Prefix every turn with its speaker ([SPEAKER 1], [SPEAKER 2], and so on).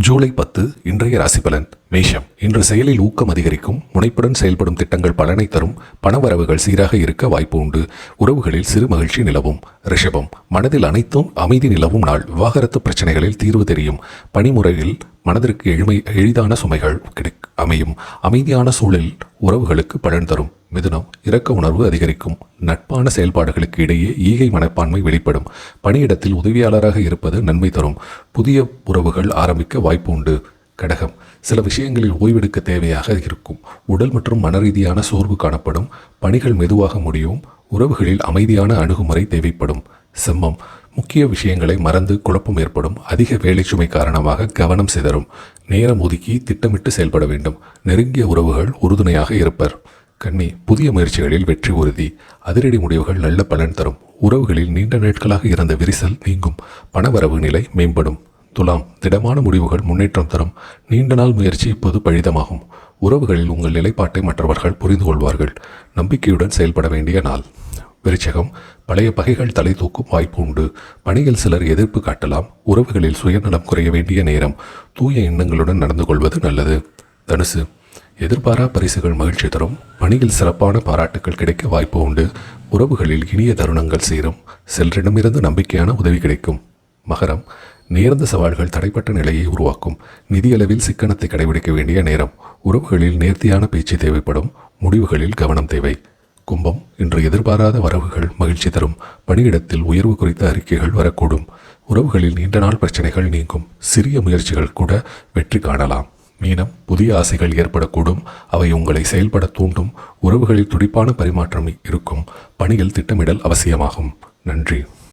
[SPEAKER 1] ஜூலை 10 இன்றைய ராசிபலன். மேஷம். இன்று செயலில் ஊக்கம் அதிகரிக்கும். முனைப்புடன் செயல்படும் திட்டங்கள் பலனை தரும். பணவரவுகள் சீராக இருக்க வாய்ப்பு உண்டு. உறவுகளில் சிறு மகிழ்ச்சி நிலவும். ரிஷபம். மனதில் அனைத்தும் அமைதி நிலவும் நாள். விவாகரத்து பிரச்சனைகளில் தீர்வு தெரியும். பணிமுறையில் மனதிற்கு எளிதான சுமைகள் அமையும். அமைதியான சூழலில் உறவுகளுக்கு பலன் தரும். மிதுனம். இரக்க உணர்வு அதிகரிக்கும். நட்பான செயல்பாடுகளுக்கு இடையே ஈகை மனப்பான்மை வெளிப்படும். பணியிடத்தில் உதவியாளராக இருப்பது நன்மை தரும். புதிய உறவுகள் ஆரம்பிக்க வாய்ப்பு உண்டு. கடகம். சில விஷயங்களில் ஓய்வெடுக்க தேவையாக இருக்கும். உடல் மற்றும் மனரீதியான சோர்வு காணப்படும். பணிகள் மெதுவாக முடியும். உறவுகளில் அமைதியான அணுகுமுறை தேவைப்படும். சிம்மம். முக்கிய விஷயங்களை மறந்து குழப்பம் ஏற்படும். அதிக வேலை சுமை காரணமாக கவனம் சிதறும். நேரம் ஒதுக்கி திட்டமிட்டு செயல்பட வேண்டும். நெருங்கிய உறவுகள் உறுதுணையாக இருப்பர். கன்னி. புதிய முயற்சிகளில் வெற்றி உறுதி. அதிரடி முடிவுகள் நல்ல பலன் தரும். உறவுகளில் நீண்ட நாட்களாக இருந்த விரிசல் நீங்கும். பணவரவு நிலை மேம்படும். துலாம். திடமான முடிவுகள் முன்னேற்றம் தரும். நீண்ட நாள் முயற்சி இப்போது பழிதமாகும். உறவுகளில் உங்கள் நிலைப்பாட்டை மற்றவர்கள் புரிந்து கொள்வார்கள். நம்பிக்கையுடன் செயல்பட வேண்டிய நாள். விருச்சிகம். பழைய பகைகள் தலை தூக்கும் வாய்ப்பு உண்டு. பணியில் சிலர் எதிர்ப்பு காட்டலாம். உறவுகளில் சுயநலம் குறைய வேண்டிய நேரம். தூய எண்ணங்களுடன் நடந்து கொள்வது நல்லது. தனுசு. எதிர்பாரா பரிசுகள் மகிழ்ச்சி தரும். பணியில் சிறப்பான பாராட்டுகள் கிடைக்க வாய்ப்பு உண்டு. உறவுகளில் இனிய தருணங்கள் சேரும். சிலரிடமிருந்து நம்பிக்கையான உதவி கிடைக்கும். மகரம். நேர்ந்த சவால்கள் தடைப்பட்ட நிலையை உருவாக்கும். நிதியளவில் சிக்கனத்தை கடைபிடிக்க வேண்டிய நேரம். உறவுகளில் நேர்த்தியான பேச்சு தேவைப்படும். முடிவுகளில் கவனம் தேவை. கும்பம். இன்று எதிர்பாராத வரவுகள் மகிழ்ச்சி தரும். பணியிடத்தில் உயர்வு குறித்த அறிக்கைகள் வரக்கூடும். உறவுகளில் நீண்ட நாள் பிரச்சனைகள் நீங்கும். சிறிய முயற்சிகள் கூட வெற்றி காணலாம். மீனம். புதிய ஆசைகள் ஏற்படக்கூடும். அவை உங்களை செயல்பட தூண்டும். உறவுகளில் துடிப்பான பரிமாற்றம் இருக்கும். பணியில் திட்டமிடல் அவசியமாகும். நன்றி.